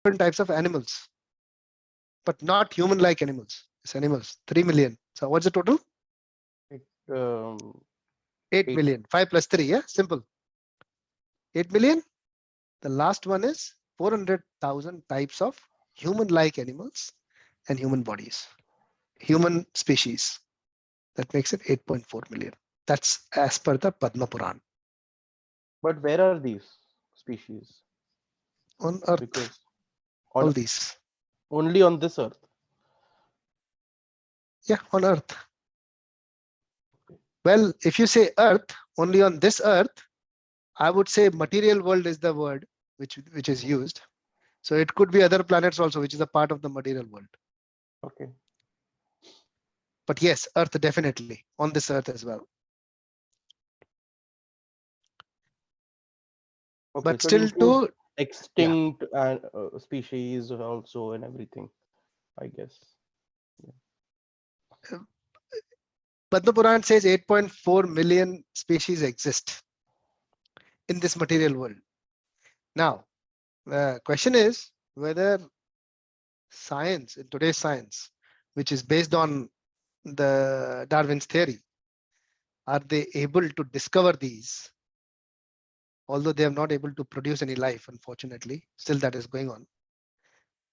different types of animals, but not human-like animals. It's animals. 3 million. So what's the total? It, 8 million. 5 plus 3. Yeah, simple. 8 million. The last one is 400,000 types of human-like animals and human bodies, human species. That makes it 8.4 million. That's as per the Padma Puran. but where are these species? On Earth, Because all on these. only on this earth. Yeah, on Earth. Well, if you say Earth, only on this Earth, I would say material world is the word which is used. So it could be other planets also, which is a part of the material world. Okay. But yes, Earth definitely on this Earth as well. Okay, But so it still includes to extinct and species also and everything, I guess. Padma Puran says 8.4 million species exist in this material world. Now, the question is whether science, in today's science, which is based on the Darwin's theory, are they able to discover these? Although they are not able to produce any life, unfortunately, still that is going on.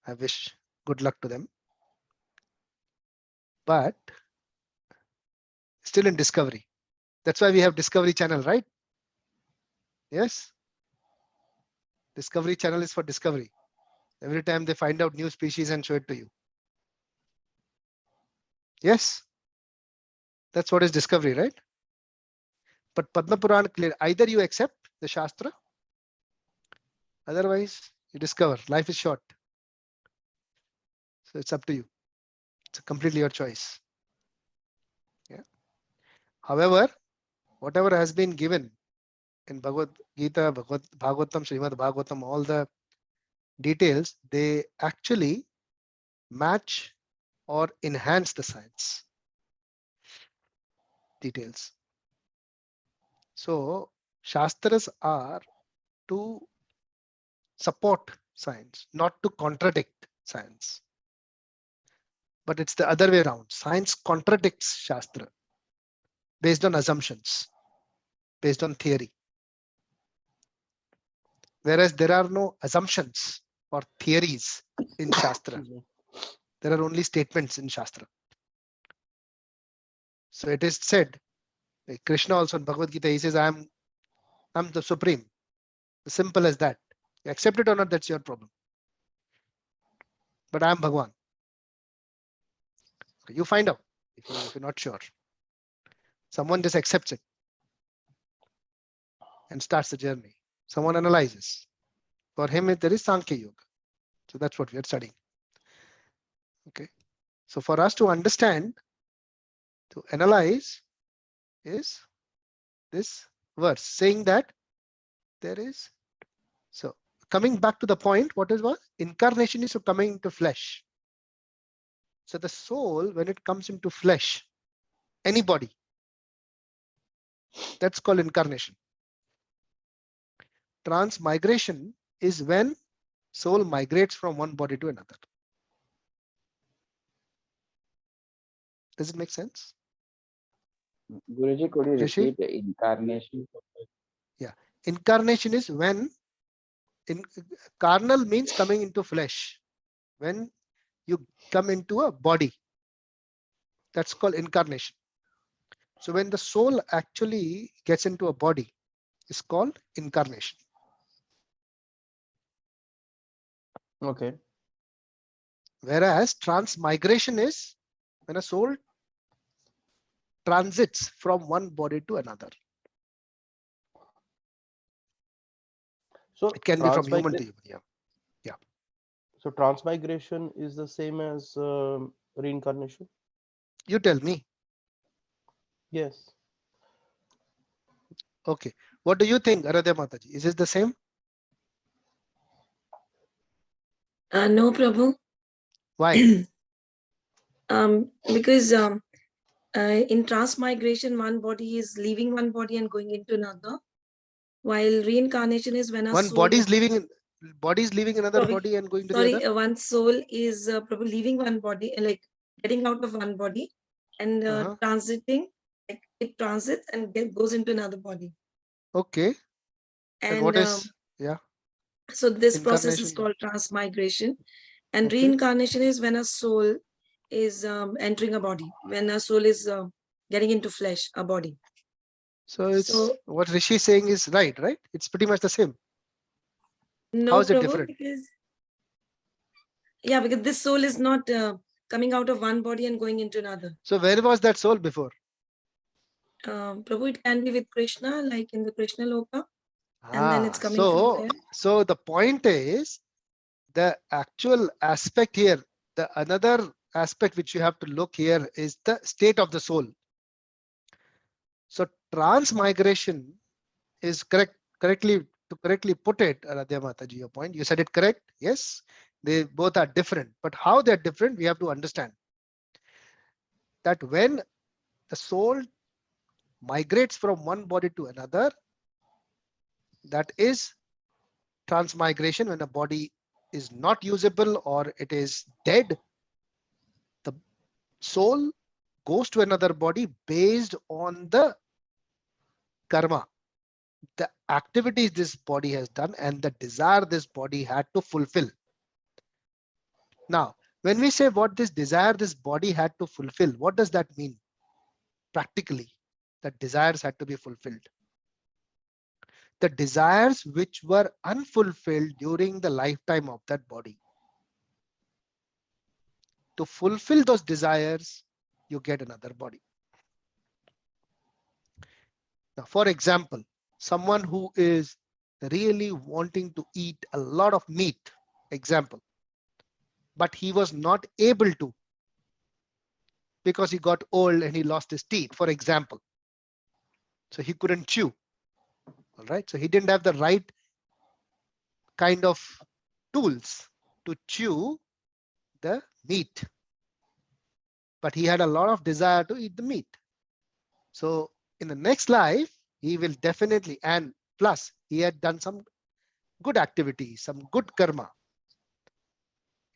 I wish good luck to them. But still in discovery. That's why we have Discovery Channel, right? Yes. Discovery Channel is for discovery. Every time they find out new species and show it to you. Yes. That's what is discovery, right? But Padma Puran clear, either you accept the Shastra, otherwise you discover. Life is short. So it's up to you. It's completely your choice. Yeah. However, whatever has been given in Bhagavad Gita, Bhagavatam, Srimad Bhagavatam, all the details, they actually match or enhance the science details. So Shastras are to support science, not to contradict science. But it's the other way around. Science contradicts Shastra based on assumptions, based on theory. Whereas there are no assumptions or theories in Shastra. There are only statements in Shastra. So it is said, like Krishna also in Bhagavad Gita, he says, I'm the supreme. As simple as that. You accept it or not, that's your problem. But I'm Bhagwan. You find out if you're not sure. Someone just accepts it and starts the journey. Someone analyzes. For him, there is Sankhya Yoga. So that's what we are studying. Okay. So for us to understand, to analyze, is this verse saying that there is. So coming back to the point, what is what? Incarnation is coming into flesh. So the soul, when it comes into flesh, any body, that's called incarnation. Transmigration is when soul migrates from one body to another. Does it make sense? Guruji, could you Rishi? repeat the incarnation? Yeah. Incarnation is when carnal means coming into flesh. When you come into a body, that's called incarnation. So when the soul actually gets into a body, it's called incarnation. Okay. Whereas transmigration is when a soul transits from one body to another. So It can be from human to human. Yeah. So transmigration is the same as reincarnation? You tell me. Yes. Okay. What do you think, Aradhya Mataji? Is it the same? No, Prabhu. Why? Because in transmigration, one body is leaving one body and going into another, while reincarnation is when a One soul body is leaving. body is leaving another Prabhu, body and going to the sorry, other? one soul is probably leaving one body, like getting out of one body and transiting, like it transits and goes into another body. Okay. And And what is, yeah, so this process is incarnation? called transmigration. And Okay. reincarnation is when a soul is entering a body, when a soul is getting into flesh, a body. So it's So what Rishi is saying is right? It's pretty much the same. no, How is it Prabhu, different? because this soul is not coming out of one body and going into another. So where was that soul before? Prabhu, it can be with Krishna, like in the Krishna Loka, and then it's coming from there. So the point is, the actual aspect here, the another aspect which you have to look here is the state of the soul. So transmigration is correctly put it, Radha Mataji, your point. You said it correct. Yes, they both are different, but how they're different, we have to understand that when the soul migrates from one body to another, that is transmigration. When a body is not usable or it is dead, the soul goes to another body based on the karma, the activities this body has done and the desire this body had to fulfill. Now, when we say what this desire this body had to fulfill, what does that mean? Practically, the desires had to be fulfilled. The desires which were unfulfilled during the lifetime of that body. To fulfill those desires, you get another body. Now, for example, someone who is really wanting to eat a lot of meat, example, but he was not able to because he got old and he lost his teeth, for example. So he couldn't chew. All right. So he didn't have the right kind of tools to chew the meat, but he had a lot of desire to eat the meat. So in the next life, he will definitely, and plus he had done some good activities, some good karma.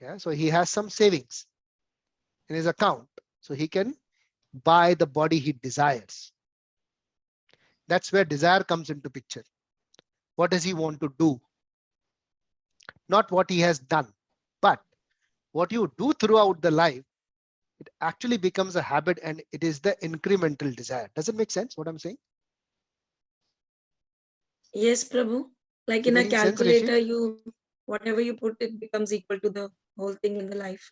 Yeah. So he has some savings in his account. So he can buy the body he desires. That's where desire comes into picture. What does he want to do? Not what he has done, but what you do throughout the life, it actually becomes a habit and it is the incremental desire. Does it make sense what I'm saying? Yes, Prabhu. Like Is it in a making sense, Rishi? calculator, whatever you put, it becomes equal to the whole thing in the life.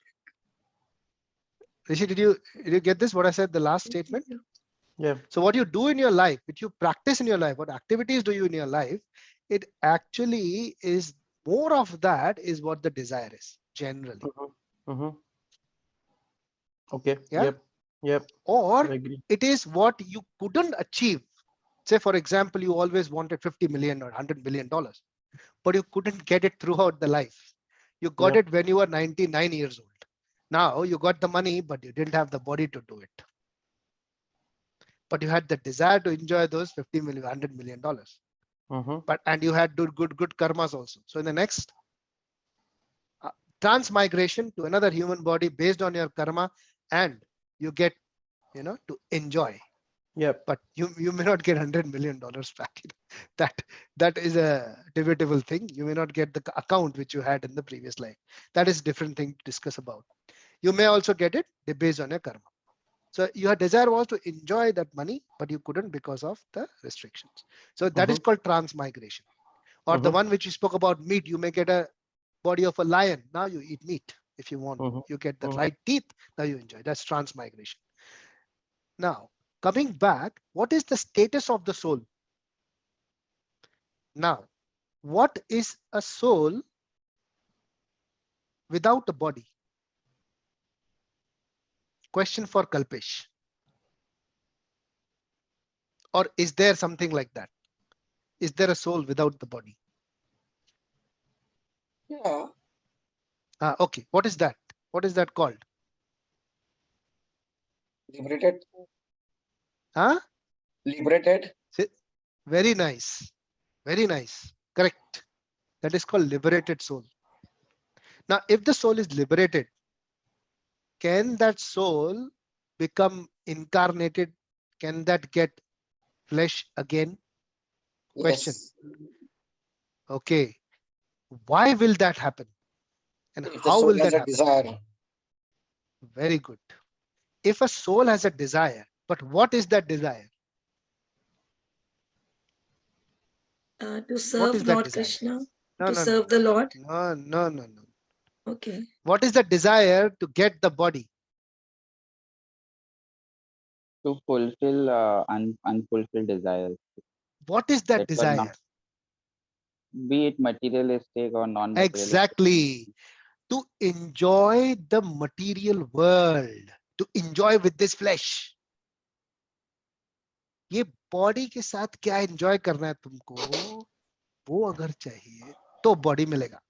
Rishi, did you get this? What I said, the last statement? Yeah. So what you do in your life, what you practice in your life, what activities do you in your life, it actually is more of that is what the desire is generally. Okay. Yeah. Yep. Yep. I Or agree. it is what you couldn't achieve. Say, for example, you always wanted 50 million or $100 million, but you couldn't get it throughout the life. You got Yep. it when you were 99 years old. Now you got the money, but you didn't have the body to do it. But you had the desire to enjoy those 50 million, $100 million. But and you had good karmas also. So in the next transmigration to another human body based on your karma, and you get, to enjoy. Yep. But you may not get $100 million back. That is a debatable thing. You may not get the account which you had in the previous life. That is a different thing to discuss about. You may also get it based on your karma. So your desire was to enjoy that money, but you couldn't because of the restrictions. So that is called transmigration. Or the one which you spoke about, meat, you may get a body of a lion. Now you eat meat if you want. You get the right teeth. Now you enjoy. That's transmigration. Now, coming back, what is the status of the soul? Now, what is a soul without a body? Question for Kalpesh. Or is there something like that? Is there a soul without the body? Yeah, Okay, what is that? What is that called? liberated. Huh? Liberated. Very nice. Very nice. Correct. That is called liberated soul. Now, if the soul is liberated, can that soul become incarnated? Can that get flesh again? Question. Yes. Okay. Why will that happen? And If the how soul will has that a happen? desire, Very good. If a soul has a desire, but what is that desire? To What serve is that Lord desire? Krishna, No, to no, serve no, the Lord. no, no, no, no. Okay. What is the desire to get the body? To fulfill unfulfilled desires, What is that that were not, desire? be it materialistic or non-materialistic. Exactly. To enjoy the material world, to enjoy with this flesh. ये body के साथ क्या enjoy करना है तुमको, वो अगर चाहिए तो बॉडी मिलेगा.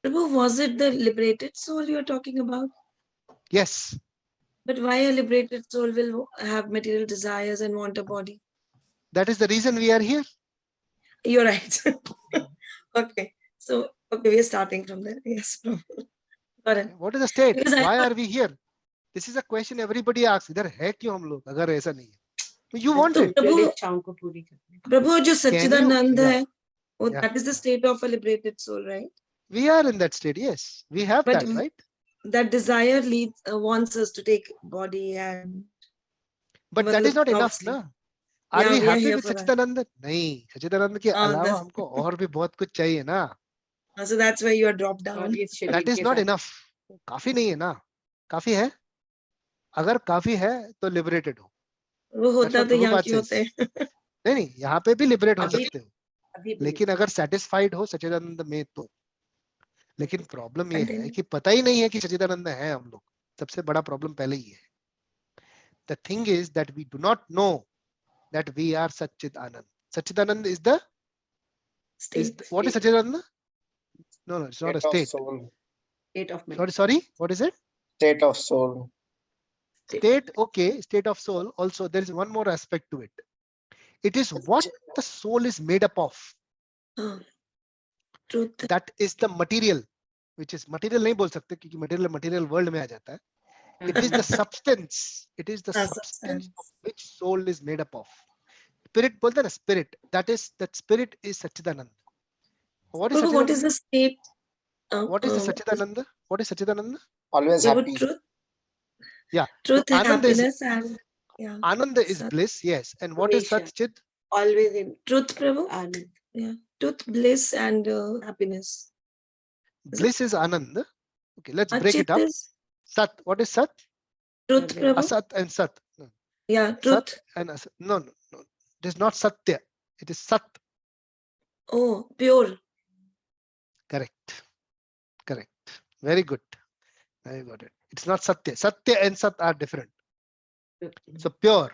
Prabhu, was it the liberated soul you're talking about? Yes. But why a liberated soul will have material desires and want a body? That is the reason we are here. You're right. Okay. So, okay, we are starting from there. Yes, Prabhu. Got it. What is the state? Because I Why thought- are we here? This is a question everybody asks. इधर है क्यों हम लोग अगर ऐसा नहीं है? You want तो it. प्रभु जो सच्चिदानंद yeah. है, वो Yeah. that is the state of a liberated soul, right? We are in that state. Yes, we have But that, right? that desire leads wants us to take body and But that is not enough, obviously. na? Are Yeah, we we are happy here with for that. सच्चिदानंद? नहीं, सच्चिदानंद के अलावा that's- हमको और भी बहुत कुछ चाहिए ना. So that's why you are dropped down. That is not enough. काफी नहीं है ना. काफी है. अगर काफी है तो liberated हो. वो That's होता what तो यहाँ Prabhupada क्यों says. होते? नहीं नहीं, यहाँ पे भी liberate हो अभी- सकते हो. लेकिन अगर satisfied हो सच्चिदानंद में तो. लेकिन प्रॉब्लम ये है कि पता ही नहीं है कि सच्चिदानंद है हम लोग. सबसे बड़ा प्रॉब्लम पहले ही है. The thing is that we do not know that we are Satchidanand. Satchidanand is the State. what is Satchidanand? No, it's not a state of state. soul, Sorry, what is it? state of soul. State, okay, state of soul. Also, there is one more aspect to it. It is what the soul is made up of. Truth. That is the material, which is material नहीं बोल सकते क्योंकि material world में आ जाता है. It is the substance. It is the substance of which soul is made up of. Spirit बोलते हैं ना, spirit. That spirit is Satchidanand. What is Prabhu, what is Satchidanand? the state? What is the Satchidananda? What is Satchidananda? Always Yeah, happy. truth, Yeah. truth So and Ananda is happiness and yeah. Ananda is Sat. bliss, yes. And what is Sat Chit? Always in truth, Prabhu. Yeah, truth, bliss, and happiness. Bliss is Ananda. Okay, let's break Chit it up. is Sat. What is Sat? truth, Prabhu. Asat and Sat. No. Yeah, Sat truth. and Asat. No. It is not Satya. It is Sat. Oh, pure. Correct. Very good. I got it. It's not Satya. Satya and Sat are different. So pure.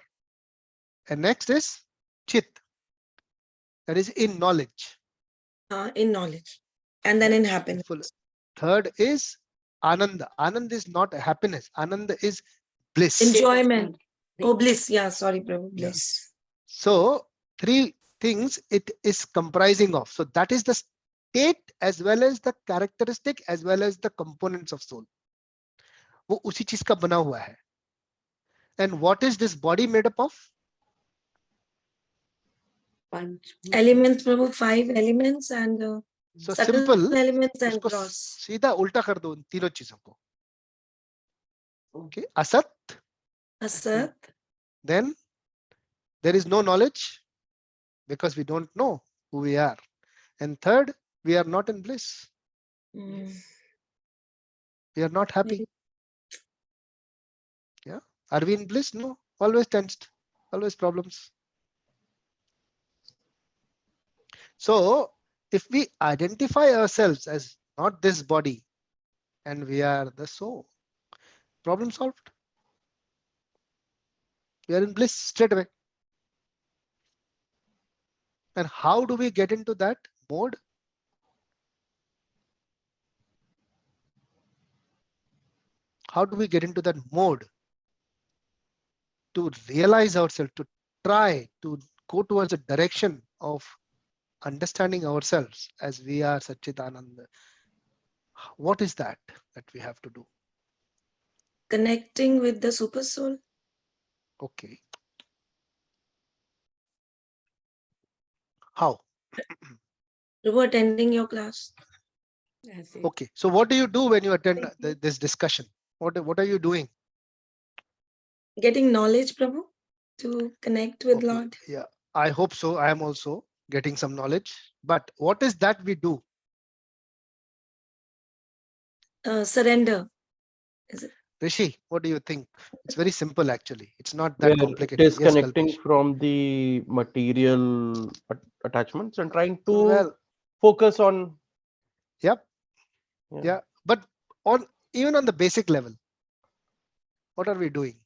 And next is Chit. That is in knowledge. In knowledge. And then in happiness. Full. Third is Ananda. Ananda is not happiness. Ananda is bliss. Enjoyment. Oh, bliss. Yeah, sorry, Prabhu. Yeah. Bliss. So three things it is comprising of. So that is the state as well as the characteristic as well as the components of soul. वो उसी चीज का बना हुआ है. And what is this body made up of? Elements, Prabhu, 5 elements and So subtle simple. elements and उसको gross. सीधा उल्टा कर दो उन तीनों चीजों को. Okay. Asat. Asat. Then there is no knowledge because we don't know who we are. And third, we are not in bliss. Mm. We are not happy. Yeah. Are we in bliss? No. Always tensed. Always problems. So if we identify ourselves as not this body and we are the soul, problem solved. We are in bliss straight away. And how do we get into that mode? How do we get into that mode to realize ourselves, to try to go towards a direction of understanding ourselves as we are Satchitananda. What is that we have to do? Connecting with the super soul. Okay. How? Prabhu, attending your class. Okay. So what do you do when you attend this discussion? What are you doing? Getting knowledge, Prabhu, to connect with Okay. Lord. Yeah, I hope so. I am also getting some knowledge. But what is that we do? Surrender. Is it? Rishi, what do you think? It's very simple actually. It's not that Where complicated. Yes, disconnecting Kalpesh. from the material attachments and trying to Well, focus on. yep. Yeah. Yeah. But even on the basic level, what are we doing?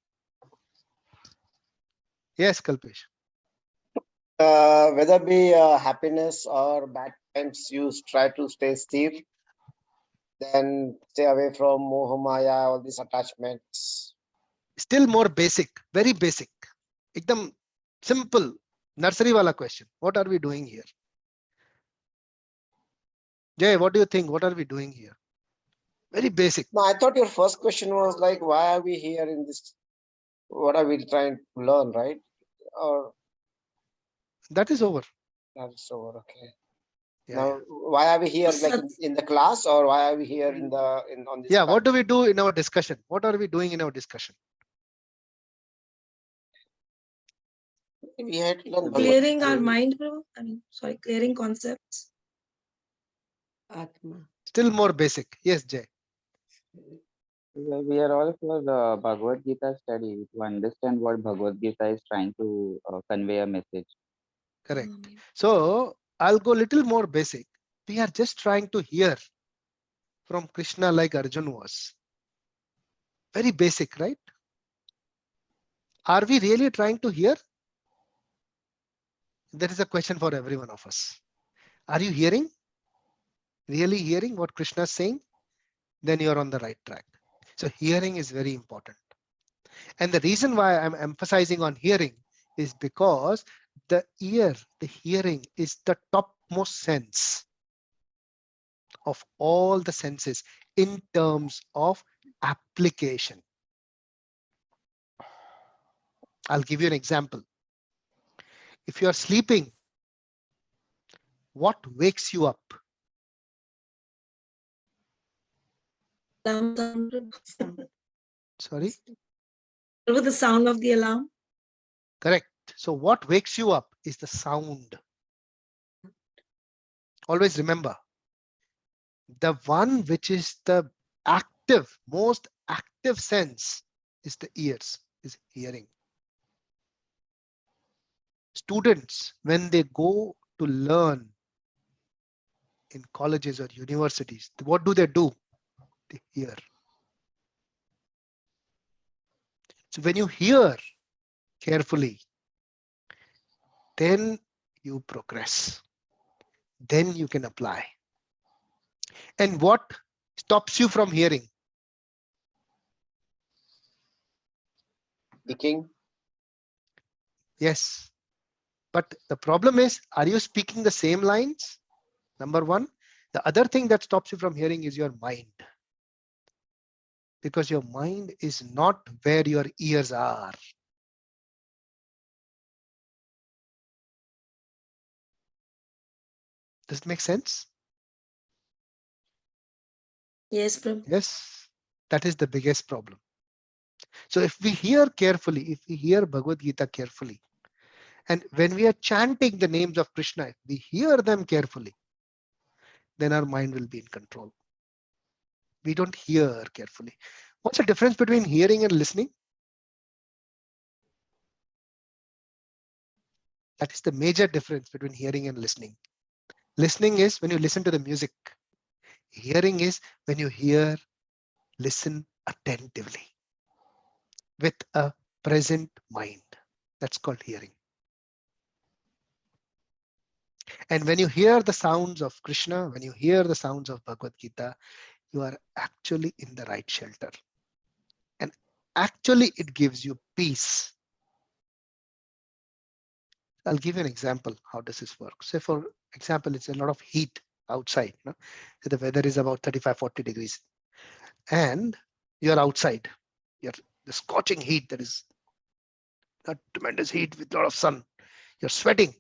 Yes, Kalpesh. Whether be happiness or bad times, you try to stay still, then stay away from moha maya, all these attachments. Still more basic, very basic. Ekdam simple, nursery wala question. What are we doing here? Jay, what do you think? What are we doing here? Very basic. No, I thought your first question was like, why are we here in this? What are we trying to learn, right? Or That is over. that's over. Okay. Yeah, Now, yeah. why are we here, like in the class, or why are we here on this? Yeah, what do we do in our discussion? What are we doing in our discussion? We had to learn Clearing our mind, Prabhu. I mean, sorry, clearing concepts. Atma. Still more basic. Yes, Jay. We are all for the Bhagavad Gita study to understand what Bhagavad Gita is trying to convey a message. Correct. So I'll go a little more basic. We are just trying to hear from Krishna like Arjun was. Very basic, right? Are we really trying to hear? That is a question for every one of us. Are you hearing? Really hearing what Krishna is saying? Then you're on the right track. So hearing is very important. And the reason why I'm emphasizing on hearing is because the ear, the hearing is the topmost sense of all the senses in terms of application. I'll give you an example. If you're sleeping, what wakes you up? Alarm sound. Sorry? Prabhu, the sound of the alarm. Correct. So what wakes you up is the sound. Always remember, the one which is the active, most active sense is the ears, is hearing. Students, when they go to learn in colleges or universities, what do? They hear. So when you hear carefully, then you progress. Then you can apply. And what stops you from hearing? speaking. Yes. But the problem is, are you speaking the same lines? Number one. The other thing that stops you from hearing is your mind. Because your mind is not where your ears are. Does it make sense? Yes, Prabhu. Yes. That is the biggest problem. So if we hear carefully, if we hear Bhagavad Gita carefully, and when we are chanting the names of Krishna, if we hear them carefully, then our mind will be in control. We don't hear carefully. What's the difference between hearing and listening? That is the major difference between hearing and listening. Listening is when you listen to the music. Hearing is when you hear, listen attentively with a present mind. That's called hearing. And when you hear the sounds of Krishna, when you hear the sounds of Bhagavad Gita, you are actually in the right shelter. And actually it gives you peace. I'll give you an example. How does this work? Say for Example, it's a lot of heat outside. No? So the weather is about 35-40 degrees. And you're outside. You're the scorching heat. There is a tremendous heat with a lot of sun. You're sweating.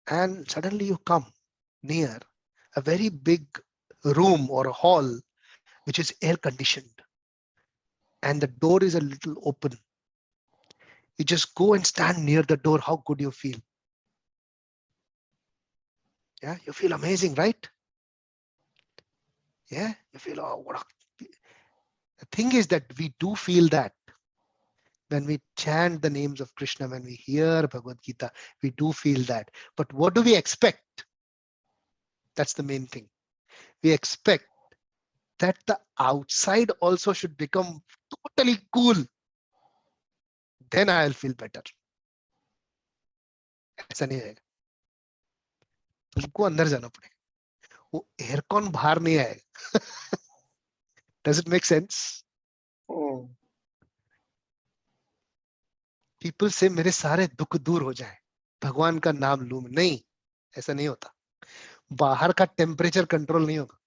And suddenly you come near a very big room or a hall which is air conditioned. And the door is a little open. You just go and stand near the door. How good you feel? Yeah, you feel amazing, right? Yeah, you feel, oh, what a... The thing is that we do feel that when we chant the names of Krishna, when we hear Bhagavad Gita, we do feel that. But what do we expect? That's the main thing. We expect that the outside also should become totally cool. Then I'll feel better. ऐसा नहीं है. तुमको अंदर जाना पड़ेगा. वो aircon बाहर नहीं आएगा. Does it make sense? Hmm. People say मेरे सारे दुख दूर हो जाए, भगवान का नाम लूं. नहीं, ऐसा नहीं होता. बाहर का टेम्परेचर कंट्रोल नहीं होगा.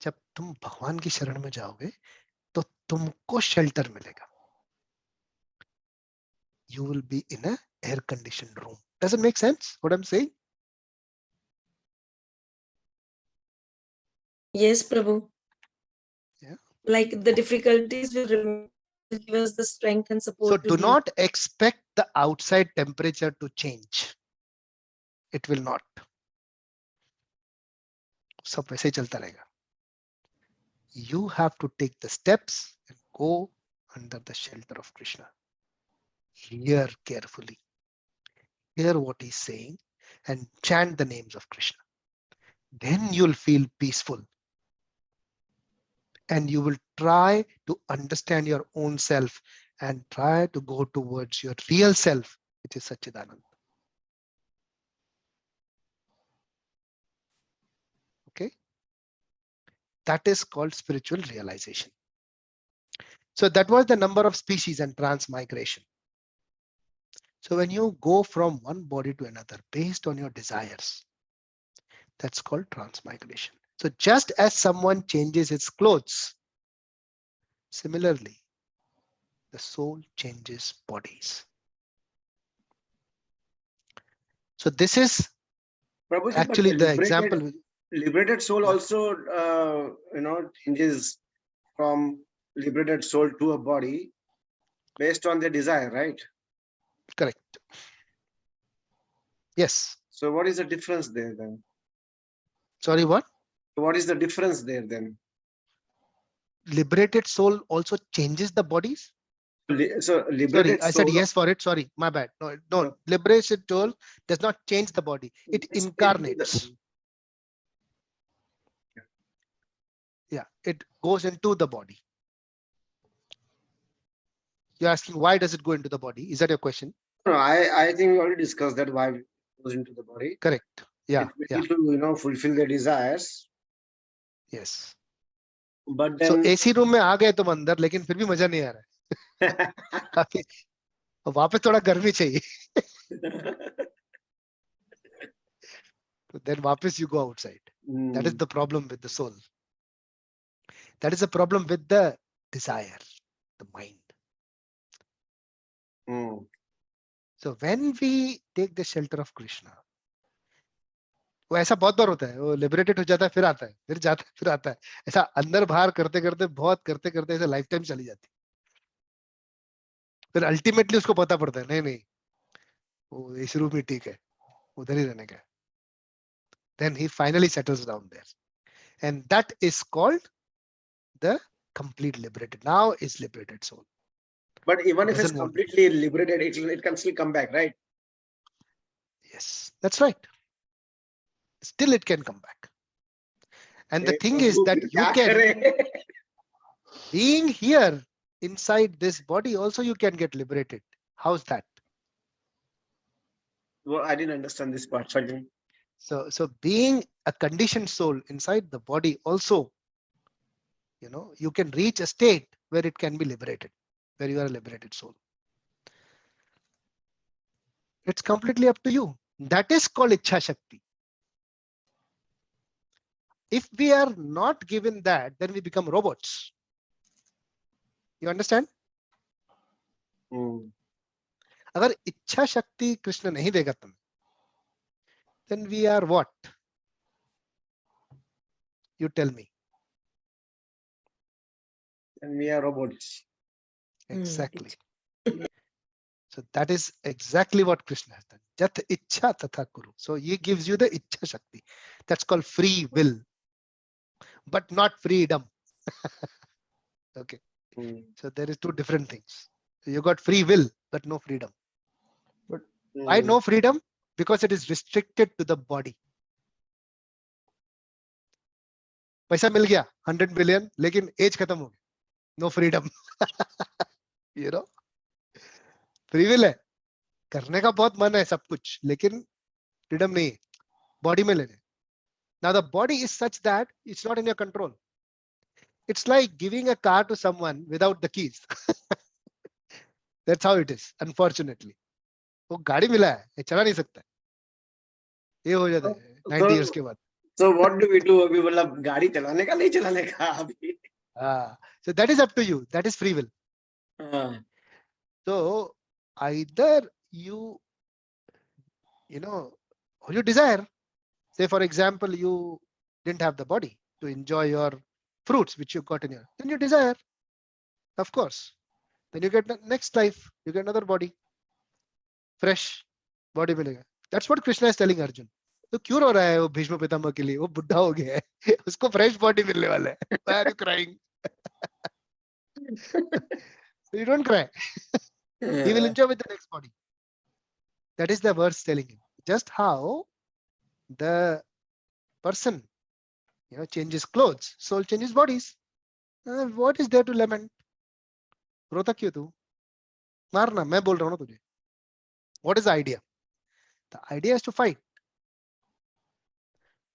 जब तुम भगवान की शरण में जाओगे तो तुमको शेल्टर मिलेगा. You will be in a air conditioned room. Does it make sense what I'm saying? Yes, Prabhu. Yeah. Like the difficulties will give us the strength and support. So do not expect the outside temperature to change. It will not. सब वैसे ही चलता रहेगा. You have to take the steps and go under the shelter of Krishna. Hear carefully. Hear what he's saying and chant the names of Krishna. Then you'll feel peaceful. And you will try to understand your own self and try to go towards your real self, which is Satchidananda. Okay? That is called spiritual realization. So that was the number of species and transmigration. So when you go from one body to another based on your desires, that's called transmigration. So just as someone changes its clothes, similarly, the soul changes bodies. So this is Prabhuji, but actually the example. Liberated soul Yeah. also, changes from liberated soul to a body based on their desire, right? Correct. Yes. So what is the difference there then? Sorry, what? What is the difference there then? Liberated soul also changes the bodies? So Sorry, liberated I soul. said yes for it. Sorry, my bad. No, No. liberated soul does not change the body. It It's incarnates. Yeah, it goes into the body. You're asking why does it go into the body? Is that your question? No, I think we already discussed that why it goes into the body. Correct. Yeah. It Yeah. to fulfill their desires. Yes. But So then AC room में आ गए तुम अंदर, लेकिन फिर भी मजा नहीं आ रहा है. वापस थोड़ा गर्मी चाहिए. Then वापस you go outside. That is the problem with the soul. That is the problem with the desire, the mind. So when we take the shelter of Krishna, वो ऐसा बहुत बार होता है, वो लिबरेटेड हो जाता है, फिर आता है, फिर जाता है, फिर आता है. ऐसा अंदर बाहर करते करते बहुत करते करते ऐसा लाइफ टाइम चली जाती है. फिर अल्टीमेटली उसको पता पड़ता है, नहीं नहीं वो इस रूप में ठीक है, उधर ही रहने का. Then he finally settles down there, and that is called the complete liberated. Now is liberated soul. But even if it's Doesn't want to. completely liberated, it can still come back, right? Yes, that's right. Still it can come back. And the Hey, thing is Prabhu, that फिर you क्या can, करें? being here inside this body also you can get liberated. How's that? Well, I didn't understand this part. Sorry. So being a conditioned soul inside the body also, you can reach a state where it can be liberated, where you are a liberated soul. It's completely up to you. That is called Ichha Shakti. If we are not given that, then we become robots. You understand? अगर इच्छा शक्ति कृष्ण नहीं देगा तुम्हें, then we are what? You tell me. And we are robots. Exactly. So that is exactly what Krishna has done. Jat ichha tatha kuru. So he gives you the ichha shakti. That's called free will, but not freedom. Okay. So there is two different things. You got free will, but no freedom. But why no freedom? Because it is restricted to the body. पैसा मिल गया 100 billion, लेकिन as खत्म हो गया. No freedom. You know, free will है, करने का बहुत मन है सब कुछ, लेकिन freedom नहीं है, body में लेने. Now the body is such that it's not in your control. It's like giving a car to someone without the keys. That's how it is, unfortunately. वो गाड़ी मिला है, ये चला नहीं सकता. ये हो जाता है 90 years के बाद. So what do we do? अभी मतलब गाड़ी चलाने का नहीं चलाने का अभी. So that is up to you. That is free will. So either you know, you desire. Say for example, you didn't have the body to enjoy your fruits which you got in your. Then you desire, of course. Then you get the next life. You get another body, fresh body मिलेगा. That's what Krishna is telling Arjun. तो क्यों रो रहा है वो भीष्म पितामह के लिए? वो बुढ़ा हो गया है, उसको fresh body मिलने वाला है. Why are you crying? You don't cry. He will enjoy with the next body. That is the verse telling him. Just how the person, you know, changes clothes, soul changes bodies. What is there to lament? रोता क्यों तू? मारना, मैं बोल रहा हूँ ना तुझे. What is the idea? The idea is to fight.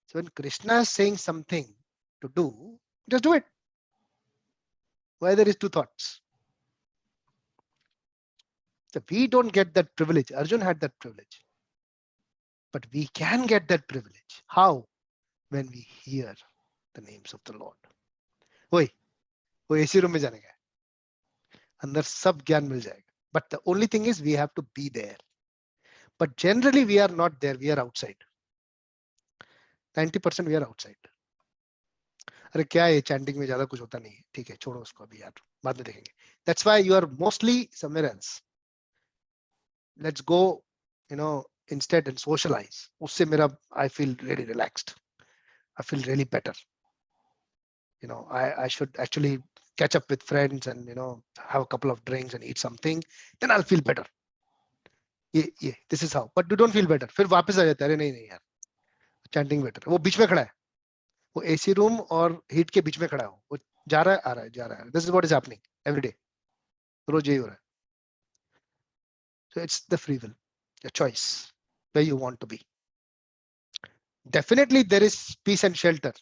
So when Krishna is saying something to do, just do it. Why there is two thoughts? So we don't get that privilege. Arjun had that privilege. But we can get that privilege. How? When we hear the names of the Lord. ओए, वो AC room में जाने का है. अंदर सब ज्ञान मिल जाएगा. But the only thing is we have to be there. But generally we are not there. We are outside. 90% we are outside. अरे क्या है चैंटिंग में ज्यादा कुछ होता नहीं है. ठीक है, छोड़ो उसको अभी यार, बाद में देखेंगे. That's why you are mostly somewhere else. Let's go, you know, instead and socialize. उससे मेरा I feel really relaxed. I feel really better. You know, I should actually catch up with friends and, you know, have a couple of drinks and eat something. Then I'll feel better. Yeah, this is how. But you don't feel better. फिर वापस आ जाता है. अरे नहीं नहीं यार, chanting better. वो बीच में खड़ा है. वो एसी रूम और हीट के बीच में खड़ा है. वो जा रहा है, आ रहा है, जा रहा है. This is what is happening every day. रोज यही हो रहा है. So it's the free will, your choice, where you want to be. Definitely there is peace and shelter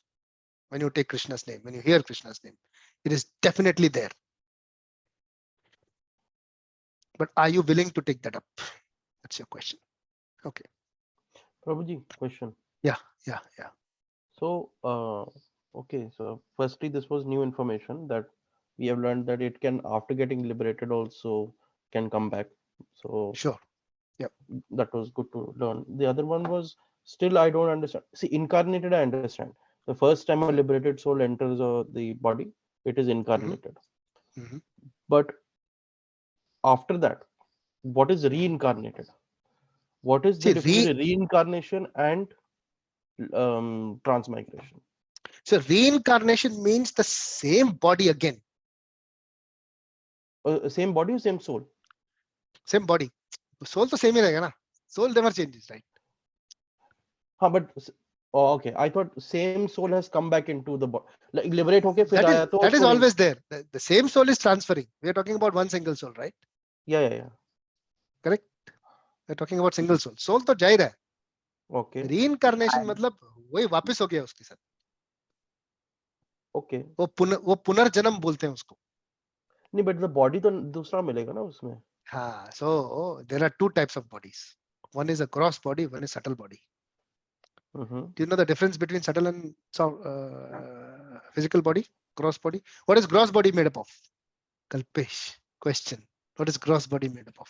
when you take Krishna's name, when you hear Krishna's name. It is definitely there. But are you willing to take that up? That's your question. Okay. Prabhuji, question. Yeah. So, okay. So, firstly, this was new information that we have learned that it can, after getting liberated, also can come back. So, Sure. that was good to learn. The other one was still I don't understand. See, incarnated, I understand. The first time a liberated soul enters the body, it is incarnated. Mhm. But after that, what is reincarnated? What is the See, difference between reincarnation and transmigration? So reincarnation means the same body again. Same body or same soul? Same body. Soul तो same ही रहेगा ना. Soul never changes, right? But okay, I thought same soul has come back into the body. Like liberate होके फिर आया तो That is उसको always there. The same soul is transferring. We are talking about one single soul, right? Yeah. Correct. We are talking about single soul. Soul तो जा ही रहा है. Okay. Reincarnation मतलब वही वापस हो गया उसके साथ. Okay. वो पुनर्जन्म बोलते हैं उसको. नहीं, but the body तो दूसरा मिलेगा ना उसमें. हाँ. So there are two types of bodies. One is a gross body, one is subtle body. Mm-hmm. Do you know the difference between subtle and physical body, gross body? What is gross body made up of? Kalpesh, question. What is gross body made up of?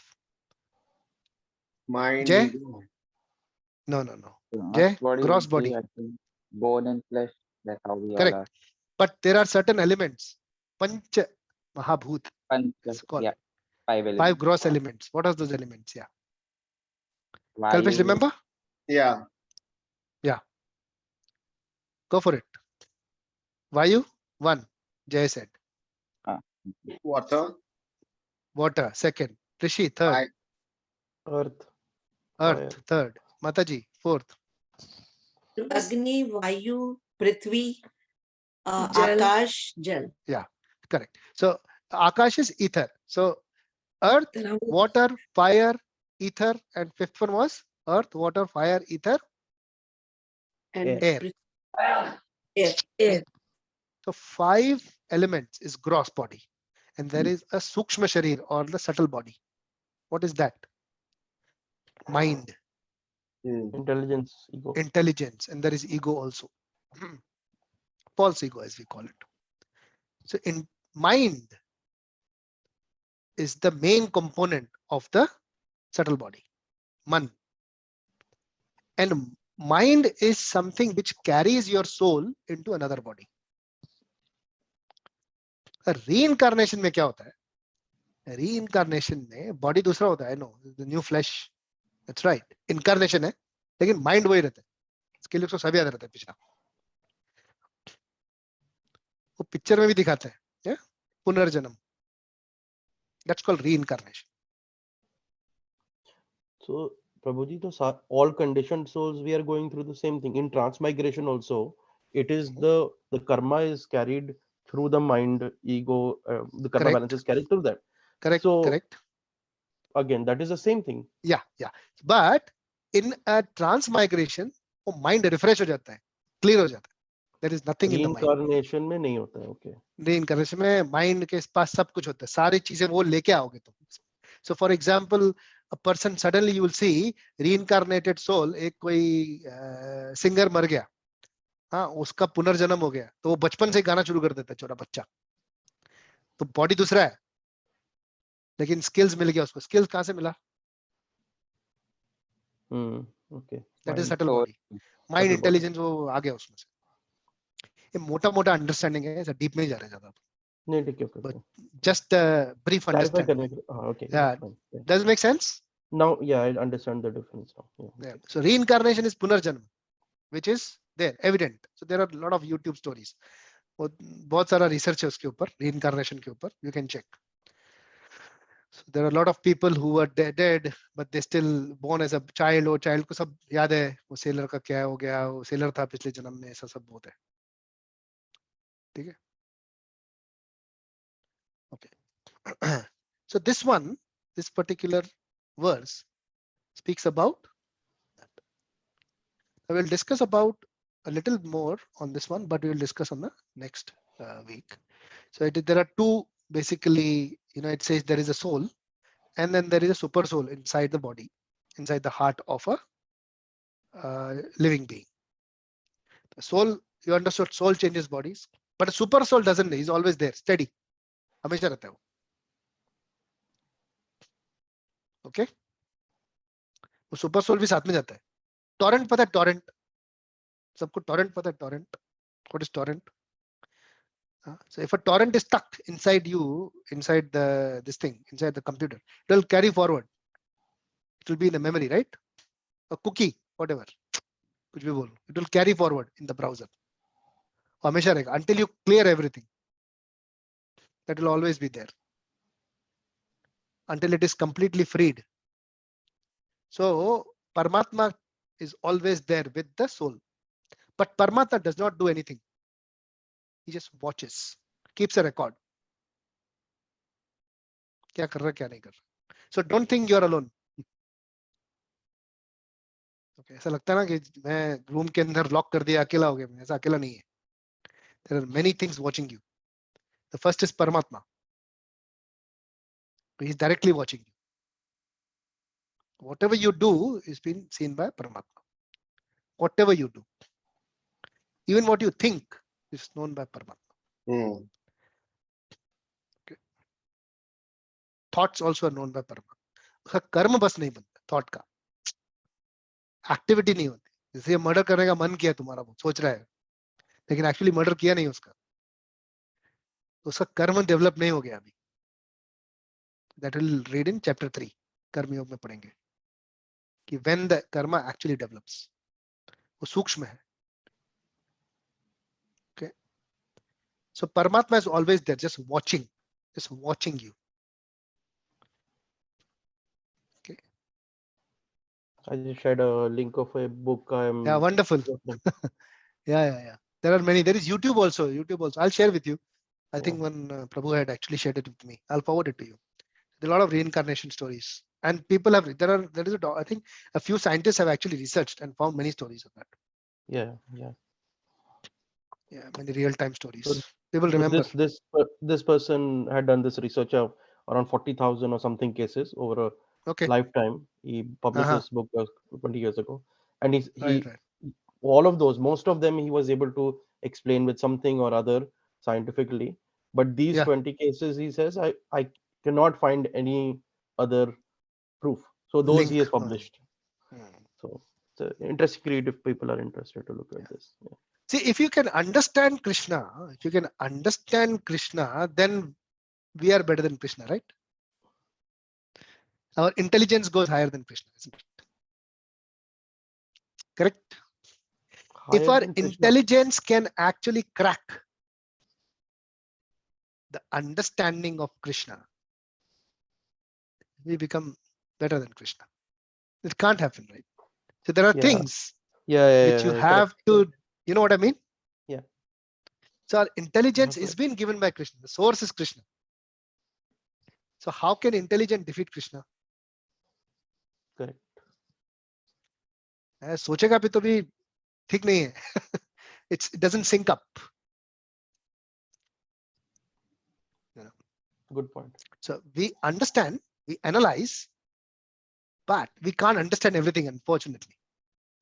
Mind, Jay? ego. No, no, no. Gross Jay, body gross would be, body. I think, bone and flesh. That's how we all are. Correct. But there are certain elements. Pancha Mahabhut. Pancha, It's called yeah, 5 elements. 5 gross elements. What are those elements? Yeah. Vayu, Kalpesh, remember? Yeah. Go for it. Vayu, 1. Jay said. Water. Water, 2nd. Rishi, 3rd. Fire. Earth. Earth, 3rd. Mataji, 4th. Agni, Vayu, Prithvi, Jal. Akash, Jal. Correct. So Akash is ether. So earth, Then how- water, fire, ether, and 5th one was earth, water, fire, ether, And air. Air. air. So 5 elements is gross body, and there is a sukshma sharir or the subtle body. What is that? Mind, Intelligence. Ego. intelligence, and there is ego also. False ego, as we call it. So in mind is the main component of the subtle body, man. And mind is something which carries your soul into another body. Reincarnation में क्या होता है? Reincarnation में body दूसरा होता है, no, the new flesh. That's right. Incarnation है, लेकिन mind वही रहता है. इसके लिए उसको सभी याद रहता है पिछला. वो पिक्चर में भी दिखाते हैं, पुनर्जन्म. That's called reincarnation. So, Prabhuji, so all conditioned souls, we are going through the same thing. In transmigration also, it is the karma is carried through the mind, ego, the karma Correct. balance is carried through that. Correct. So, Correct. Again, that is the same thing. Yeah. But in a transmigration, वो mind refresh हो जाता है, clear हो जाता है. There is nothing in the mind. Reincarnation में नहीं होता है, okay. Reincarnation में mind के पास सब कुछ होता है, सारी चीजें वो लेके आओगे तुम. So for example, a person suddenly you will see reincarnated soul, एक कोई singer मर गया, हाँ, उसका पुनर्जन्म हो गया, तो वो बचपन से गाना शुरू कर देता है, छोटा बच्चा. तो बॉडी दूसरा है, लेकिन स्किल्स मिल गया उसको. स्किल्स कहाँ से मिला? Okay. That is Mind. subtle So, body. Mind subtle intelligence वो आ गया उसमें से. ये मोटा मोटा अंडरस्टैंडिंग है, ऐसा डीप में ही जा रहे हैं ज्यादा. नहीं, ठीक है, okay, But okay. Just brief Clarify understanding. करने के लिए, okay. Yeah. That's fine. Yeah. Does it make sense? Now, yeah, I understand the difference now. Yeah. Yeah. So reincarnation is punarjanam, which is there, evident. So there are a lot of YouTube stories. बहुत सारा research है उसके ऊपर, reincarnation के ऊपर. You can check. So there are a lot of people who were dead, but they still born as a child. वो child को सब याद है, वो sailor का क्या हो गया, वो sailor था पिछले जन्म में, ऐसा सब बहुत है. ठीक है? Okay. So this particular verse speaks about that. I will discuss about a little more on this one, but we will discuss on the next week. So there are two, basically, it says there is a soul, and then there is a super soul inside the body, inside the heart of a living being. The soul, you understood, soul changes bodies, but a super soul doesn't. He's always there, steady. हमेशा रहता है वो. Okay? वो super soul भी साथ में जाता है. टॉरेंट पता है? टॉरेंट सबको टॉरेंट पता है? Torrent, what is torrent? So if a torrent is stuck inside you, inside this thing, inside the computer, it will carry forward. It will be in the memory, right? A cookie, whatever, कुछ भी बोलो, it will carry forward in the browser. हमेशा रहेगा until you clear everything. That will always be there until it is completely freed. So Paramatma is always there with the soul, but Paramatma does not do anything. He just watches, keeps a record. क्या कर रहा, क्या नहीं कर रहा. So don't think you're alone. Okay, ऐसा लगता है ना कि मैं रूम के अंदर लॉक कर दिया, अकेला हो गया. मैं ऐसा अकेला नहीं है. There are many things watching you. The first is Paramatma. He is directly watching you. Whatever you do is being seen by Paramatma. Whatever you do, even what you think is known by Paramatma. Thoughts also are known by Paramatma. कर्म बस नहीं बनता, thought का activity नहीं होती. जैसे murder करने का मन किया तुम्हारा, वो सोच रहा है, लेकिन एक्चुअली मर्डर किया नहीं उसका, तो उसका कर्म डेवलप नहीं हो गया अभी. That will read in chapter 3. कर्म योग में पढ़ेंगे कि when the karma actually develops, वो सूक्ष्म है. Okay, so Paramatma is always there, just watching you. Okay, I just shared a link of a book. yeah, wonderful. Yeah. There are many. There is YouTube also. I'll share with you. I think when Prabhu had actually shared it with me, I'll forward it to you. There are a lot of reincarnation stories, and people have. I think a few scientists have actually researched and found many stories of that. Yeah. Yeah, many real-time stories. So- People So remember. this person had done this research of around 40,000 or something cases over a Okay. lifetime. He published this book 20 years ago, and Right. all of those, most of them, he was able to explain with something or other scientifically. But these Yeah. 20 cases, he says, I cannot find any other proof. So those he Link. has published. So it's interesting read if people are interested to look at this. Yeah. See, if you can understand Krishna, then we are better than Krishna, right? Our intelligence goes higher than Krishna, isn't it? Correct? If Higher our than Krishna. intelligence can actually crack the understanding of Krishna, we become better than Krishna. It can't happen, right? So there are Yeah. things which you Yeah, have correct. to, you know what I mean? Yeah. So our intelligence Okay. is being given by Krishna. The source is Krishna. So how can intelligence defeat Krishna? Correct. सोचेगा भी तो भी ठीक नहीं है. It doesn't sync up. Good point. So we understand, we analyze, but we can't understand everything, unfortunately.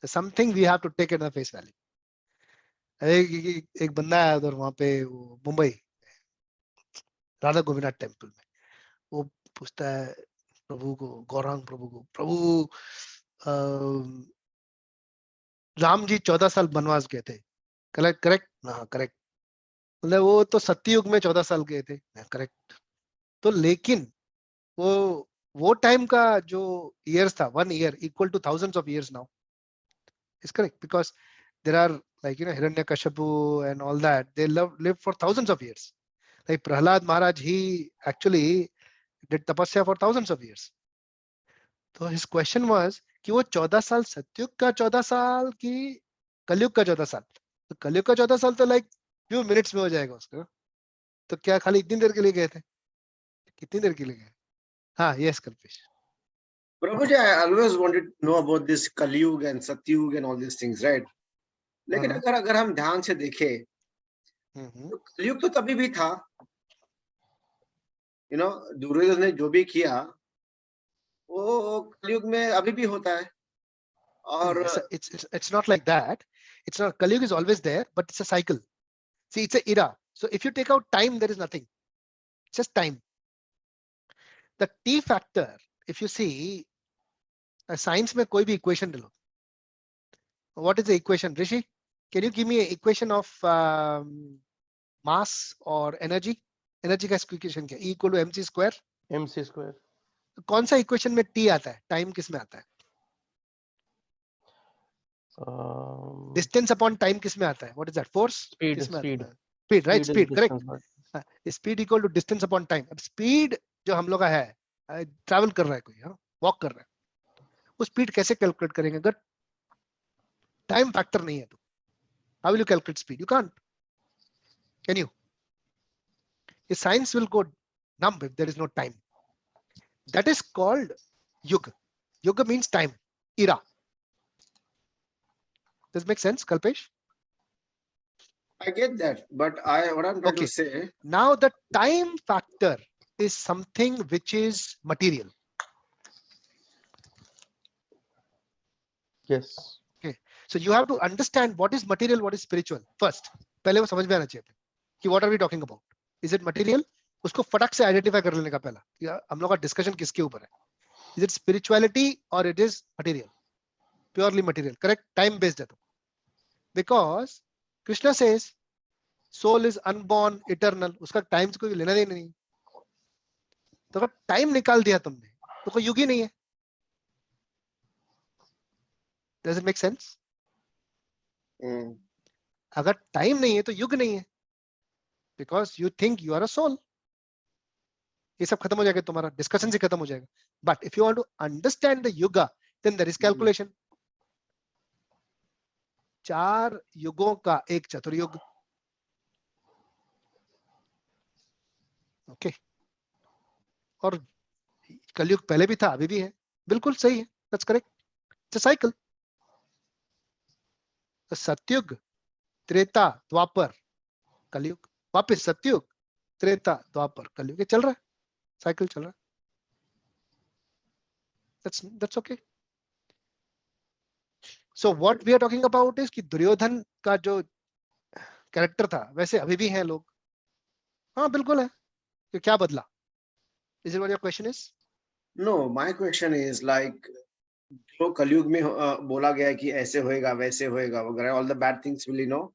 There's something we have to take at the face value. एक बंदा है उधर वहां पे मुंबई राधा गोविंदनाथ टेम्पल में, वो पूछता है प्रभु को, गौरांग प्रभु को, प्रभु राम जी 14 साल वनवास गए थे, करेक्ट? हाँ करेक्ट. मतलब वो तो सत्ययुग में 14 साल गए थे, करेक्ट. तो लेकिन वो टाइम का जो years था, 1 year equal to thousands of years now. Is correct, because there are like Hiranyakashipu and all that, they lived for thousands of years. Like Prahlad Maharaj, he actually did tapasya for thousands of years. So his question was कि वो 14 साल सत्युग का 14 साल कि कलयुग का 14 साल. तो कलयुग का 14 साल तो like few minutes में हो जाएगा उसका. तो क्या खाली इतनी देर के लिए गए थे? कितनी देर के लिए गए? हाँ, yes, Kalpesh. Prabhuji, I always wanted to know about this Kali Yuga and Satyug and all these things, right? लेकिन अगर हम ध्यान से देखें, तो कलयुग तो तभी भी था, दुर्योधन ने जो भी किया वो कलयुग में अभी भी होता है. और it's not like that. It's not. Kali Yuga is always there, but it's a cycle. See, it's an era. So if you take out time, there is nothing. It's just time. The T factor, if you see, science में कोई भी equation ले लो. What is the equation, Rishi? Can you give me an equation of mass or energy? Energy का equation क्या? E equal to mc square. MC square. कौन सा equation में T आता है? Time किस में आता है? Distance upon time किस में आता है? What is that? Force? Speed. किस में Speed. आता है? Speed, right? Speed is Speed, correct. distance, but Speed equal to distance upon time. अब speed जो हम लोग का है, travel कर रहा है कोई, walk कर रहा है, वो speed कैसे calculate करेंगे अगर time factor नहीं है तो? How will you calculate speed? You can't. Can you? The science will go numb if there is no time. That is called yuga. Yuga means time, era. Does it make sense, Kalpesh? I get that, but what I'm trying to say. Now the time factor is something which is material. Yes. So you have to understand what is material, what is spiritual first. पहले वो समझ में आना चाहिए कि what are we talking about? Is it material? उसको फटक से आइडेंटिफाई कर लेने का पहला कि हम लोग का डिस्कशन किसके ऊपर है. Is it spirituality or it is material? Purely material. Correct? Time based है तो. Because Krishna says soul is unborn, eternal. उसका टाइम से कोई लेना देना नहीं. तो अगर टाइम निकाल दिया तुमने तो कोई युग ही नहीं है. Does it make sense? अगर टाइम नहीं है तो युग नहीं है. Because you think you are a soul. ये सब खत्म हो जाएगा, तुम्हारा डिस्कशन से खत्म हो जाएगा. But if you want to understand the yuga, then there is calculation. 4 युगों का एक चतुर्युग. ओके. और कलयुग पहले भी था, अभी भी है. बिल्कुल सही है. That's correct. It's a cycle. तो सतयुग, त्रेता, द्वापर, कलयुग, वापस सतयुग, त्रेता, द्वापर, कलयुग. ये चल रहा है, साइकिल चल रहा है. That's okay. So what we are talking about is कि दुर्योधन का जो कैरेक्टर था वैसे अभी भी हैं लोग. हाँ बिल्कुल है. कि क्या बदला? Is it what your question is? No, my question is like जो कलयुग में बोला गया है कि ऐसे होएगा वैसे होएगा वगैरह, all the bad things will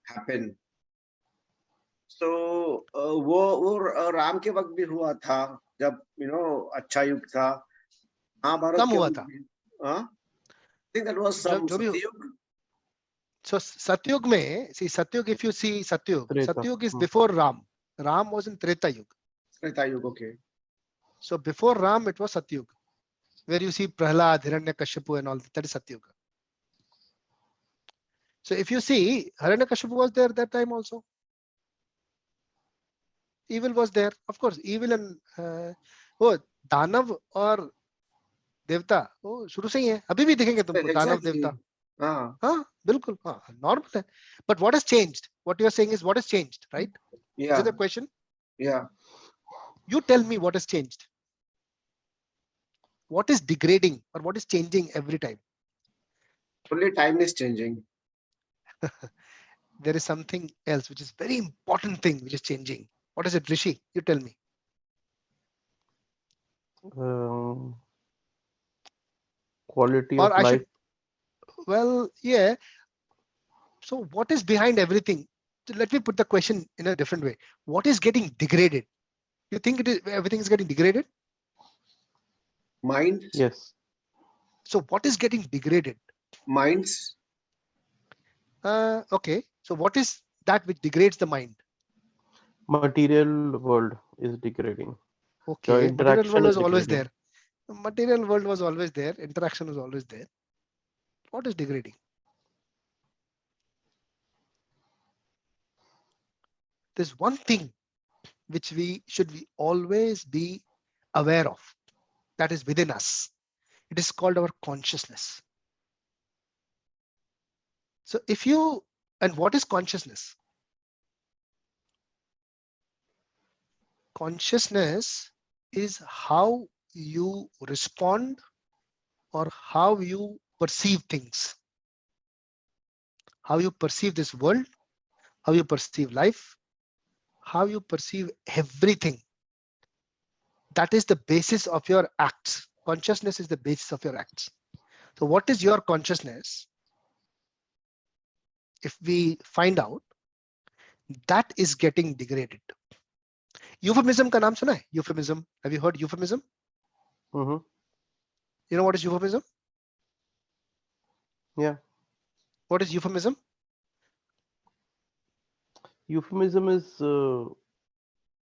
happen. So वो राम के वक्त भी हुआ था जब अच्छा युग था. महाभारत कम के हुआ वक्त था. भी. I think that was some जो भी सतयुग. So सतयुग में, see सतयुग, if you see सतयुग, Treta. सतयुग is before Ram. Ram was in Treta Yuga. Treta युग. Okay. So before Ram it was Satyug, where you see Prahlad, Hiranyakashipu and all that is Satyuga. So if you see, Hiranyakashipu was there that time also. Evil was there, of course. Evil and वो दानव और देवता वो शुरू से ही है. अभी भी दिखेंगे तुमको दानव देवता. हाँ बिल्कुल, हाँ नॉर्मल है. But what has changed? What you are saying is what has changed, right? Yeah. Is it a question? Yeah. You tell me what has changed. What is degrading or what is changing every time? Only time is changing. There is something else which is very important thing which is changing. What is it, Rishi? You tell me. Quality Or of I life. should, well, yeah. So what is behind everything? So let me put the question in a different way. What is getting degraded? You think it is everything is getting degraded? Mind. Yes. So what is getting degraded? Minds. Okay. So what is that which degrades the mind? Material world is degrading. Okay. The Material interaction world is was always degrading. there. Material world was always there. Interaction was always there. What is degrading? There's one thing which we should always be aware of, that is within us. It is called our consciousness. So if you, and what is consciousness? Consciousness is how you respond or how you perceive things, how you perceive this world, how you perceive life, how you perceive everything. That is the basis of your acts. Consciousness is the basis of your acts. So what is your consciousness? If we find out, that is getting degraded. Euphemism का नाम सुना है? Euphemism. Have you heard euphemism? Mm-hmm. You know what is euphemism? Yeah. What is euphemism? Euphemism is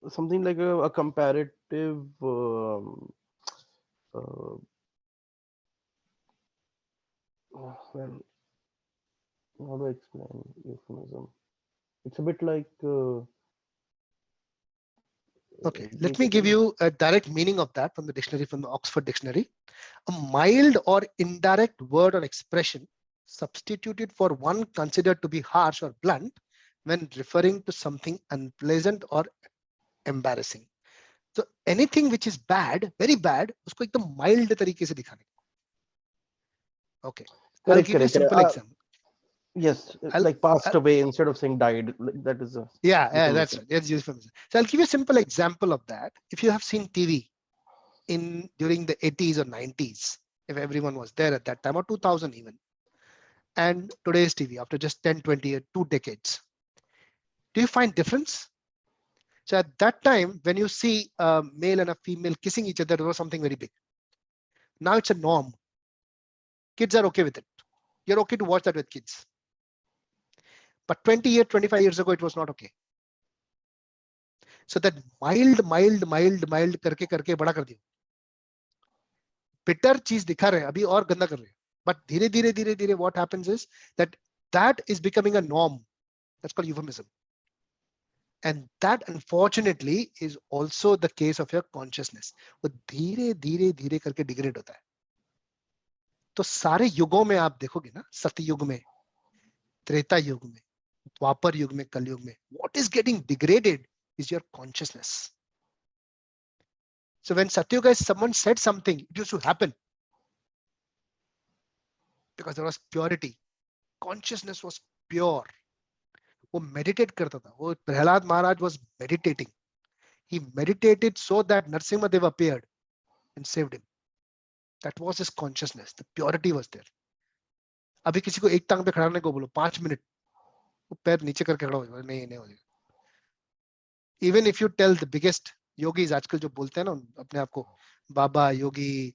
something like a comparative well, how do I explain euphemism? It's a bit like Okay, let me give you a direct meaning of that from the dictionary, from the Oxford Dictionary. A mild or indirect word or expression substituted for one considered to be harsh or blunt when referring to something unpleasant or embarrassing. So anything which is bad, very bad, उसको एकदम mild तरीके से दिखाने. Okay. I'll give you a simple example. Yes, I'll- like passed away instead of saying died. That is a Yeah, that's right. That's useful. So I'll give you a simple example of that. If you have seen TV during the 80s or 90s, if everyone was there at that time, or 2000 even, and today's TV after just 10, 20, or 2 decades, do you find difference? So at that time, when you see a male and a female kissing each other, there was something very big. Now it's a norm. Kids are okay with it. You're okay to watch that with kids. But 20 years, 25 years ago, it was not okay. So that mild करके करके बड़ा कर दिया. Bitter चीज दिखा रहे हैं अभी और गंदा कर रहे हैं. But धीरे धीरे what happens is that is becoming a norm. That's called euphemism. And that unfortunately is also the case of your consciousness. वो धीरे धीरे करके डिग्रेड होता है. तो सारे युगों में आप देखोगे ना, सतयुग में, त्रेता युग में, द्वापर युग में, कलयुग में, what is getting degraded is your consciousness. So when Satyuga, someone said something, it used to happen because there was purity. Consciousness was pure. वो meditate करता था. वो प्रहलाद महाराज was meditating. He meditated so that Narasimha Deva appeared and saved him. That was his consciousness. The purity was there. अभी किसी को एक टांग पे खड़ा होने को बोलो 5 मिनट, वो पैर नीचे करके खड़ा हो जाएगा. नहीं हो जाएगा. Even if you tell the biggest yogis आजकल जो बोलते हैं ना अपने आप को बाबा योगी,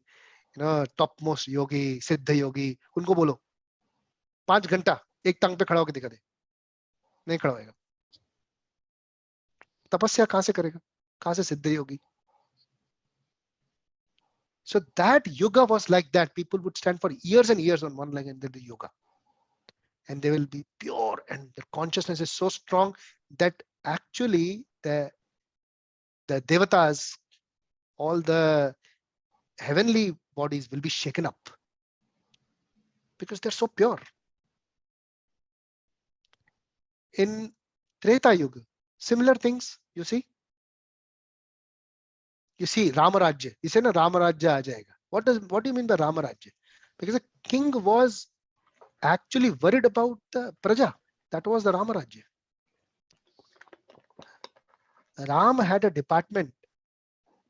टॉप मोस्ट योगी, सिद्ध योगी, उनको बोलो 5 घंटा एक टांग पे खड़ा होकर दिखा दे, नहीं खड़ा होएगा. तपस्या कहां से करेगा, कहां से सिद्ध योगी. So that yoga was like that. People would stand for years and years on one leg and they do yoga, and they will be pure, and their consciousness is so strong that actually the devatas, all the heavenly bodies will be shaken up because they're so pure. In Treta Yuga, similar things you see. You see Ramarajya. You say na Ramarajya aa jayega. What do you mean by Ramarajya? Because the king was actually worried about the praja. That was the Ramarajya. Ram had a department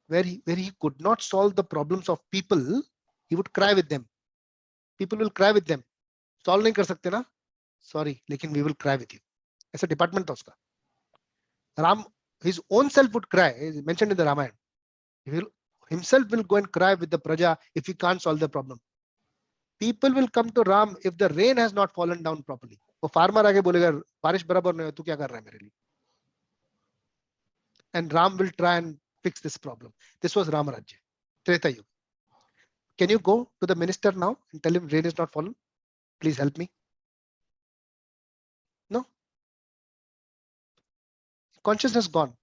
where he could not solve the problems of people. He would cry with them. People will cry with them. Solve nahi kar sakte na? Sorry, lekin we will cry with you. ऐसा department था उसका. Ram, his own self would cry. It's mentioned in the Ramayana. He himself will go and cry with the praja if he can't solve the problem. People will come to Ram if the rain has not fallen down properly. वो farmer आगे बोलेगा बारिश बराबर नहीं हो, तू क्या कर रहा है मेरे लिए? And Ram will try and fix this problem. This was Ramarajya, Treta Yuga. Can you go to the minister now and tell him rain is not fallen? Please help me. No. Consciousness gone.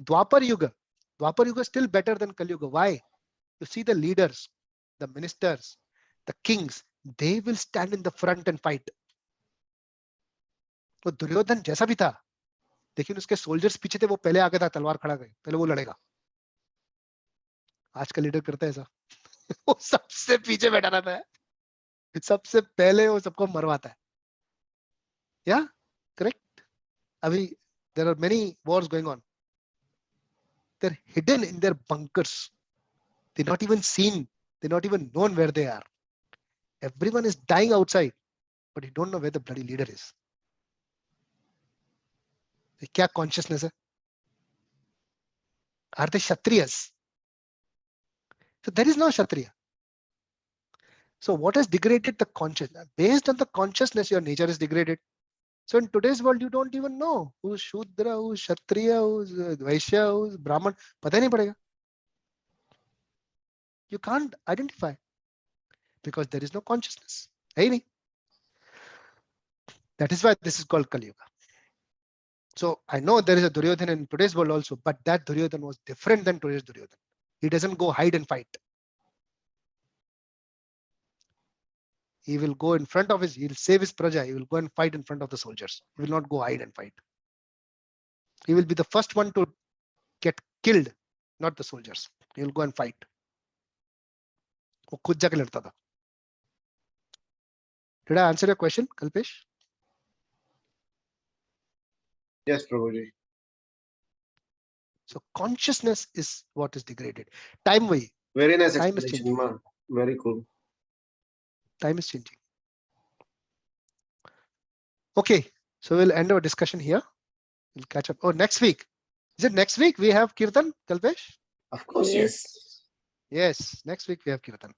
Dwapar Yuga. Dwapar Yuga is still better than Kali Yuga. Why? You see the leaders, the ministers, the kings, they will stand in the front and fight. तो दुर्योधन जैसा भी था, लेकिन उसके soldiers पीछे थे, वो पहले आगे था, तलवार खड़ा गए, पहले वो लड़ेगा. आज का लीडर करता है ऐसा. वो सबसे पीछे बैठा रहता है, सबसे पहले वो सबको मरवाता है. Yeah, correct. अभी there are many wars going on. They're hidden in their bunkers. They're not even seen. They're not even known where they are. Everyone is dying outside, but you don't know where the bloody leader is. क्या consciousness है? Are they Kshatriyas? So there is no Kshatriya. So what has degraded the consciousness? Based on the consciousness, your nature is degraded. So in today's world, you don't even know who's Shudra, who's Kshatriya, who's Vaishya, who's Brahman. पता नहीं पड़ेगा. You can't identify because there is no consciousness. है ही नहीं. That is why this is called Kali Yuga. So I know there is a Duryodhana in today's world also, but that Duryodhana was different than today's Duryodhana. He doesn't go hide and fight. He will go in front of he'll save his praja. He will go and fight in front of the soldiers. He will not go hide and fight. He will be the first one to get killed, not the soldiers. He will go and fight. वो खुद जाके लड़ता था. Did I answer your question, Kalpesh? Yes, Prabhuji. So consciousness is what is degraded. Time way. Very nice Time is explanation, ma. Very cool. Time is changing. Okay, so we'll end our discussion here. We'll catch up. Oh, next week. Is it next week we have Kirtan, Kalpesh? Of course, Yes. Yes, next week we have Kirtan.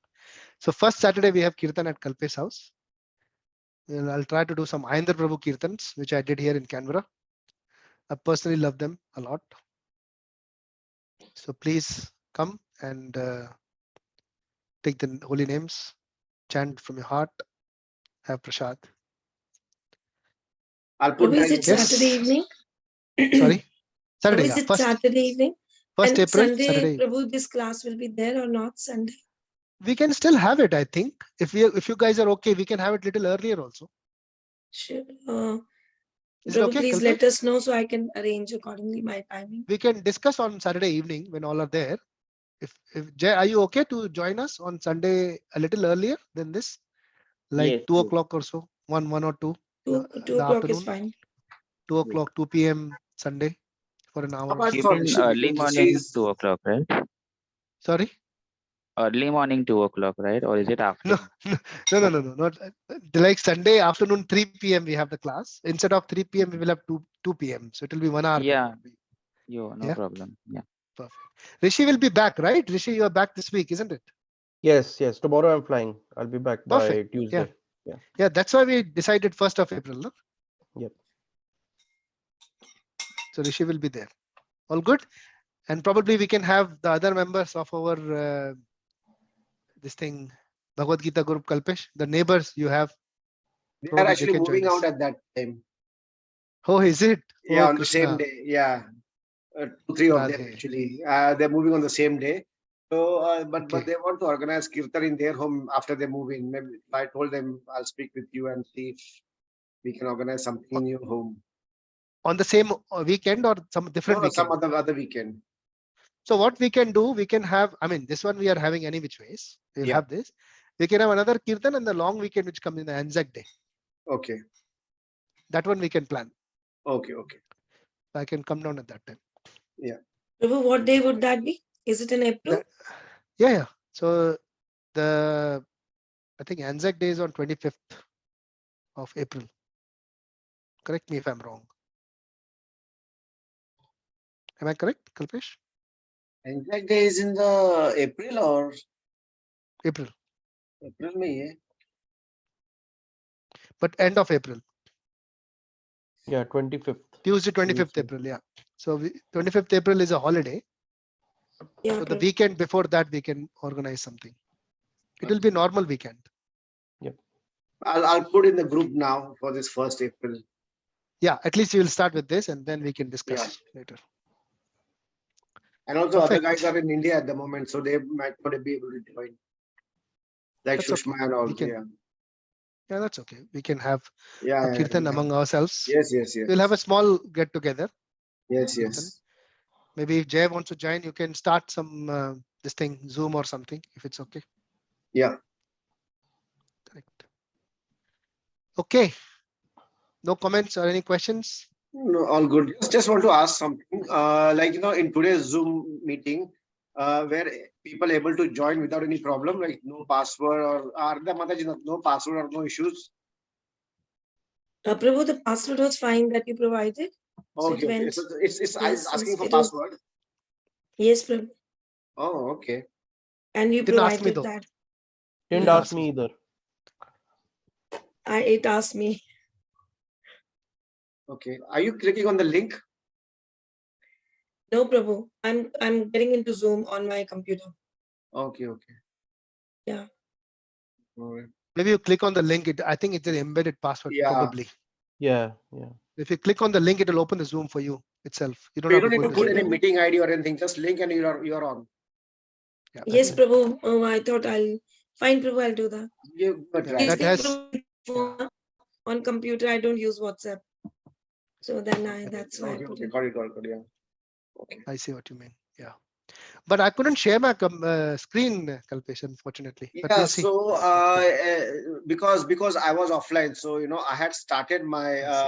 So first Saturday we have Kirtan at Kalpesh house. And I'll try to do some Ayendar Prabhu Kirtans, which I did here in Canberra. I personally love them a lot. So please come and take the holy names, chant from your heart, have prasad. I'll put Prabhu, that is in it the Saturday evening? Sorry, Saturday. Prabhu, Yeah, is it first Saturday evening? And April, Sunday, Saturday. Prabhu, this class will be there or not Sunday? We can still have it. I think if you guys are okay, we can have it little earlier also. Sure. Is it Prabhu, okay, please Kalpesh? let us know so I can arrange accordingly my timing. We can discuss on Saturday evening when all are there. If Jay, are you okay to join us on Sunday a little earlier than this, like Yes, 2 yes. o'clock or so, one or two, 2 in the o'clock is afternoon, fine. 2 o'clock, 2 p.m. Sunday for an hour or apart so. You from mean Rishi, early because Rishi morning, is 2 o'clock, right? Sorry. Early morning, 2 o'clock, right? Or is it No, afternoon? no, not like Sunday afternoon 3 p.m. we have the class. Instead of 3 p.m. we will have 2 p.m. So it will be 1 hour. Yeah, Before. no Yeah. problem. Yeah. Perfect. Rishi will be back, right? Rishi, you are back this week, isn't it? Yes, tomorrow I'm flying. I'll be back by Perfect. Tuesday. Yeah, that's why we decided 1st of April. No? Yep. So Rishi will be there. All good. And probably we can have the other members of our this thing, Bhagavad Gita group, Kalpesh, the neighbors you have. they are Probably they actually can join moving us. out at that time. Oh, is it? Yeah, Oh, on the same Krishna. day. Yeah, 2-3 of them Radhe. actually. They're moving on the same day. So, but Okay. they want to organize kirtan in their home after they move in. Maybe I told them I'll speak with you and see if we can organize something in your home. On the same weekend or some different No, weekend? some other weekend. So what we can do, we can have, I mean, this one we are having any which ways. We'll Yeah. have this. We can have another Kirtan and the long weekend which comes in the Anzac day. Okay. That one we can plan. Okay. I can come down at that time. Prabhu, what day would that be? Is it in April? Yeah. So I think Anzac day is on 25th of April. Correct me if I'm wrong. Am I correct, Kalpesh? Anzac Day is in the April or April, April May? Yeah. but end of April. Yeah, 25th. Tuesday, 25th Tuesday. April. Yeah. So 25th April is a holiday. Yeah, So the Prabhu. weekend before that we can organize something. It will be normal weekend. I'll put in the group now for this 1st April. Yeah, at least we will start with this and then we can discuss later. And also other Perfect. guys are in India at the moment, so they might not be able to join. Like That's Shushma okay. and all. We can, yeah, that's okay. We can have Yeah. a Kirtan among ourselves. Yes. We'll have a small get together. Yes. Kirtan. Maybe if Jay wants to join, you can start some this thing, Zoom or something, if it's okay. Yeah. Correct. Okay. No comments or any questions? No, all good. Just want to ask something. Like, in today's Zoom meeting, were people able to join without any problem, like no password or are the Mataji no password or no issues? Prabhu, the password was fine that you provided. So it Okay. went. So it's Yes, asking for it was- password. Yes, Prabhu. Oh, okay. And you Didn't ask me provided though. that. Didn't Yeah. ask me either. It asked me. Okay. Are you clicking on the link? No, Prabhu. I'm getting into Zoom on my computer. Okay. Yeah. All right. Maybe you click on the link. I think it's an embedded password, Yeah. probably. Yeah. If you click on the link, it will open the Zoom for you itself. You don't So you have don't to need go to into put Zoom. any meeting ID or anything, just link and you're on. Yeah, Yes, that's it. Prabhu. Oh, I thought fine, Prabhu, I'll do that. Give a try. That has On computer, I don't use WhatsApp. So then that's why I Okay. put it. Got it. Yeah. I see what you mean. Yeah. But I couldn't share my screen, Kalpesh, unfortunately. But Yeah, we'll see. so because I was offline, so I had started my